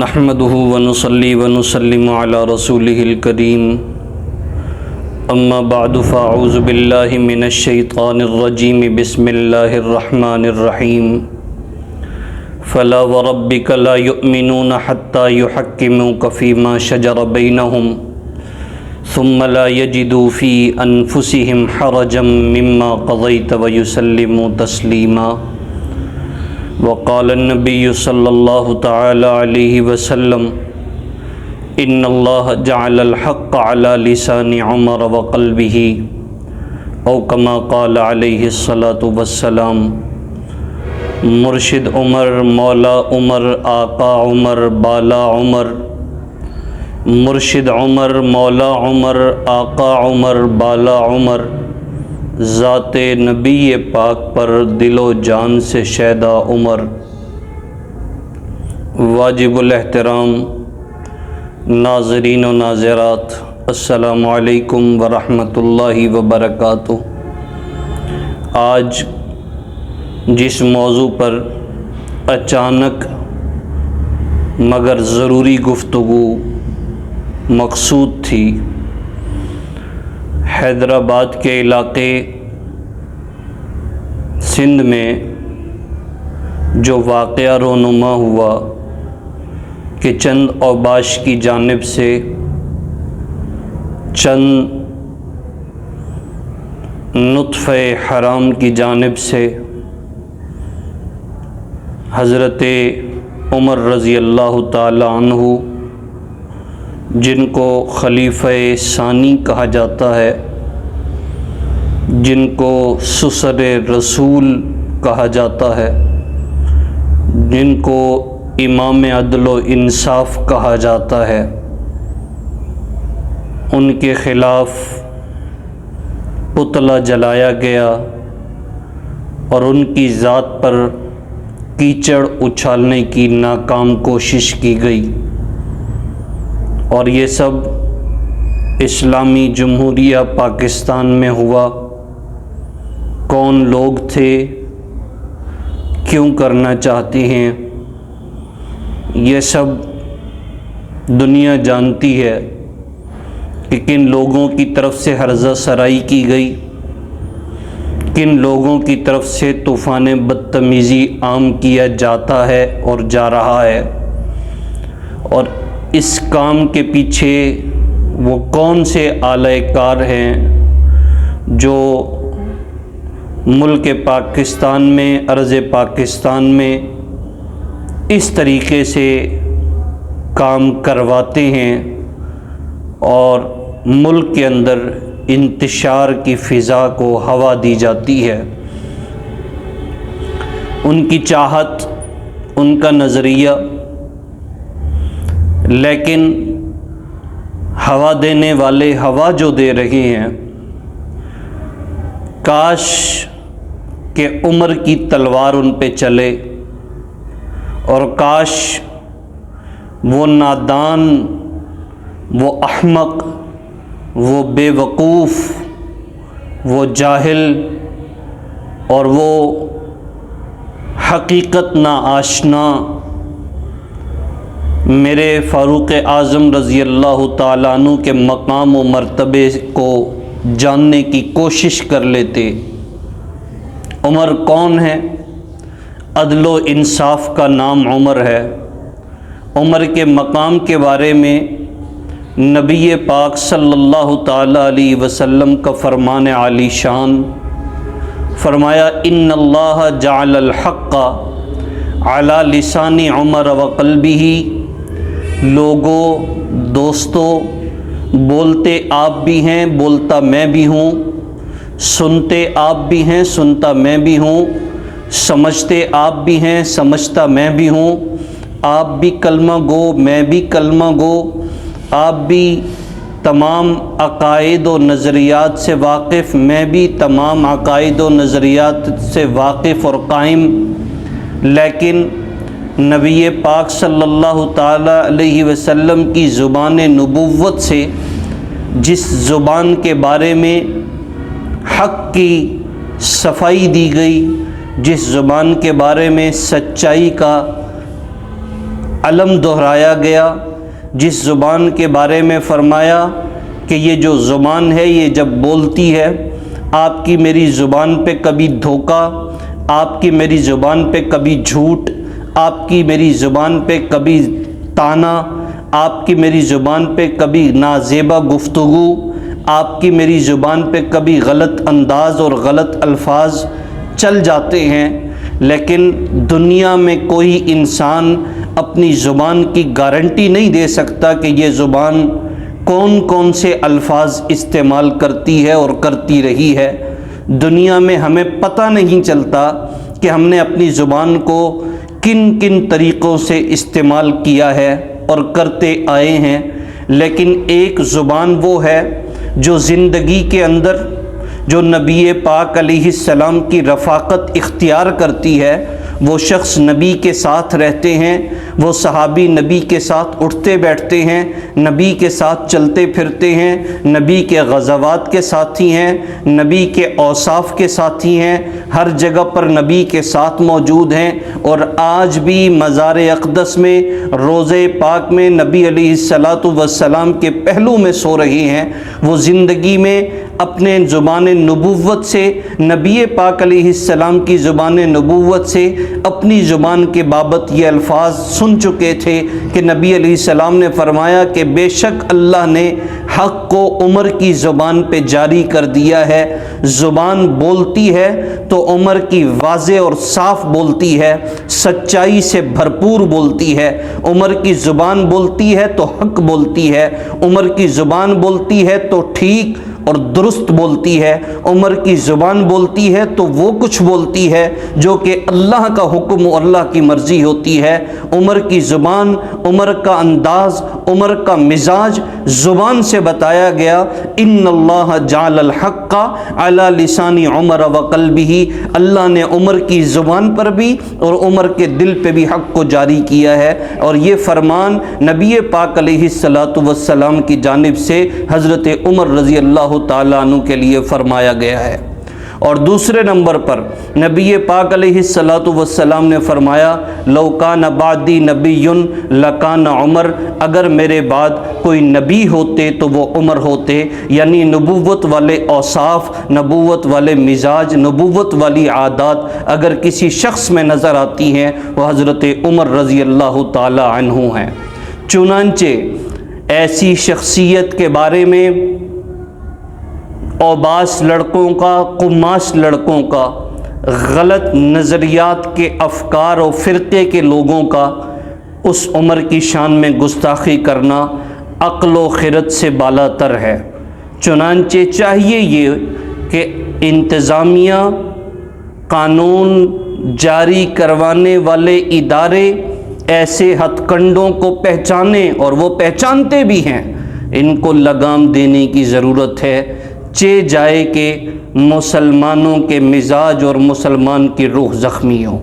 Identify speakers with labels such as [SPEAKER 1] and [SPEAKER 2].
[SPEAKER 1] نحمده ونصلي ونسلم على رسوله الكريم اما بعد فاعوذ بالله من الشيطان الرجيم بسم الله الرحمن الرحيم فلا وربك لا يؤمنون حتى يحكموك فيما شجر بينهم ثم لا يجدوا في أنفسهم حرجا مما قضيت ويسلموا تسليما وقال النبي صلى الله تعالى عليه وسلم ان الله جعل الحق على لسان عمر وقلبه او كما قال عليه الصلاة والسلام۔ مرشد عمر، مولا عمر، آقا عمر، بالا عمر۔ مرشد عمر، مولا عمر، آقا عمر، بالا عمر، ذات نبی پاک پر دل و جان سے شیدا عمر۔ واجب الاحترام ناظرین و ناظرات، السلام علیکم ورحمۃ اللہ وبرکاتہ۔ آج جس موضوع پر اچانک مگر ضروری گفتگو مقصود تھی، حیدرآباد کے علاقے سندھ میں جو واقعہ رونما ہوا کہ چند اوباش کی جانب سے چند نطفہ حرام کی جانب سے حضرت عمر رضی اللہ تعالی عنہ، جن کو خلیفہ ثانی کہا جاتا ہے، جن کو سسر رسول کہا جاتا ہے، جن کو امام عدل و انصاف کہا جاتا ہے، ان کے خلاف پتلا جلایا گیا اور ان کی ذات پر کیچڑ اچھالنے کی ناکام کوشش کی گئی، اور یہ سب اسلامی جمہوریہ پاکستان میں ہوا۔ کون لوگ تھے، کیوں کرنا چاہتے ہیں، یہ سب دنیا جانتی ہے کہ کن لوگوں کی طرف سے ہرزہ سرائی کی گئی، کن لوگوں کی طرف سے طوفان بدتمیزی عام کیا جاتا ہے اور جا رہا ہے، اور اس کام کے پیچھے وہ کون سے اعلی کار ہیں جو ملک پاکستان میں، ارض پاکستان میں اس طریقے سے کام کرواتے ہیں اور ملک کے اندر انتشار کی فضا کو ہوا دی جاتی ہے۔ ان کی چاہت، ان کا نظریہ، لیکن ہوا دینے والے ہوا جو دے رہے ہیں، کاش کہ عمر کی تلوار ان پہ چلے، اور کاش وہ نادان، وہ احمق، وہ بے وقوف، وہ جاہل اور وہ حقیقت ناآشنا میرے فاروق اعظم رضی اللہ تعالیٰ عنہ کے مقام و مرتبے کو جاننے کی کوشش کر لیتے۔ عمر کون ہے؟ عدل و انصاف کا نام عمر ہے۔ عمر کے مقام کے بارے میں نبی پاک صلی اللہ تعالیٰ علیہ وسلم کا فرمان عالی شان فرمایا، ان اللہ جعل الحق علی لسان عمر وقلبہ۔ لوگوں، دوستوں، بولتے آپ بھی ہیں، بولتا میں بھی ہوں، سنتے آپ بھی ہیں، سنتا میں بھی ہوں، سمجھتے آپ بھی ہیں، سمجھتا میں بھی ہوں، آپ بھی کلمہ گو، میں بھی کلمہ گو، آپ بھی تمام عقائد و نظریات سے واقف، میں بھی تمام عقائد و نظریات سے واقف اور قائم، لیکن نبی پاک صلی اللہ تعالیٰ علیہ وسلم کی زبان نبوت سے جس زبان کے بارے میں حق کی صفائی دی گئی، جس زبان کے بارے میں سچائی کا علم دہرایا گیا، جس زبان کے بارے میں فرمایا کہ یہ جو زبان ہے یہ جب بولتی ہے، آپ کی میری زبان پہ کبھی دھوکہ، آپ کی میری زبان پہ کبھی جھوٹ، آپ کی میری زبان پہ کبھی طعنہ، آپ کی میری زبان پہ کبھی نازیبا گفتگو، آپ کی میری زبان پہ کبھی غلط انداز اور غلط الفاظ چل جاتے ہیں، لیکن دنیا میں کوئی انسان اپنی زبان کی گارنٹی نہیں دے سکتا کہ یہ زبان کون کون سے الفاظ استعمال کرتی ہے اور کرتی رہی ہے۔ دنیا میں ہمیں پتہ نہیں چلتا کہ ہم نے اپنی زبان کو کن کن طریقوں سے استعمال کیا ہے اور کرتے آئے ہیں، لیکن ایک زبان وہ ہے جو زندگی کے اندر جو نبی پاک علیہ السلام کی رفاقت اختیار کرتی ہے، وہ شخص نبی کے ساتھ رہتے ہیں، وہ صحابی نبی کے ساتھ اٹھتے بیٹھتے ہیں، نبی کے ساتھ چلتے پھرتے ہیں، نبی کے غزوات کے ساتھی ہیں، نبی کے اوصاف کے ساتھی ہیں، ہر جگہ پر نبی کے ساتھ موجود ہیں، اور آج بھی مزار اقدس میں روضہ پاک میں نبی علیہ السلام کے پہلو میں سو رہے ہیں۔ وہ زندگی میں اپنے زبان نبوت سے، نبی پاک علیہ السلام کی زبان نبوت سے اپنی زبان کے بابت یہ الفاظ سن چکے تھے کہ نبی علیہ السلام نے فرمایا کہ بے شک اللہ نے حق کو عمر کی زبان پہ جاری کر دیا ہے۔ زبان بولتی ہے تو عمر کی واضح اور صاف بولتی ہے، سچائی سے بھرپور بولتی ہے۔ عمر کی زبان بولتی ہے تو حق بولتی ہے، عمر کی زبان بولتی ہے تو ٹھیک اور درست بولتی ہے، عمر کی زبان بولتی ہے تو وہ کچھ بولتی ہے جو کہ اللہ کا حکم اور اللہ کی مرضی ہوتی ہے۔ عمر کی زبان، عمر کا انداز، عمر کا مزاج زبان سے بتایا گیا۔ ان اللہ جعل الحق علی لسان عمر وقلبہ، اللہ نے عمر کی زبان پر بھی اور عمر کے دل پہ بھی حق کو جاری کیا ہے، اور یہ فرمان نبی پاک علیہ السلام کی جانب سے حضرت عمر رضی اللہ تعالیٰ عنہ کے لیے فرمایا گیا ہے۔ اور دوسرے نمبر پر نبی پاک علیہ السلام نے فرمایا لو کان بعدی نبی لکان عمر، اگر میرے بعد کوئی نبی ہوتے تو وہ عمر ہوتے، یعنی نبوت والے اوصاف، نبوت والے مزاج، نبوت والی عادات اگر کسی شخص میں نظر آتی ہیں وہ حضرت عمر رضی اللہ تعالی عنہ ہیں۔ چنانچہ ایسی شخصیت کے بارے میں اوباس لڑکوں کا، قماش لڑکوں کا، غلط نظریات کے افکار و فرقے کے لوگوں کا اس عمر کی شان میں گستاخی کرنا عقل و خرد سے بالا تر ہے۔ چنانچہ چاہیے یہ کہ انتظامیہ، قانون جاری کروانے والے ادارے ایسے ہتھ کنڈوں کو پہچانیں، اور وہ پہچانتے بھی ہیں، ان کو لگام دینے کی ضرورت ہے، جائے کہ مسلمانوں کے مزاج اور مسلمان کی روح زخمی ہو۔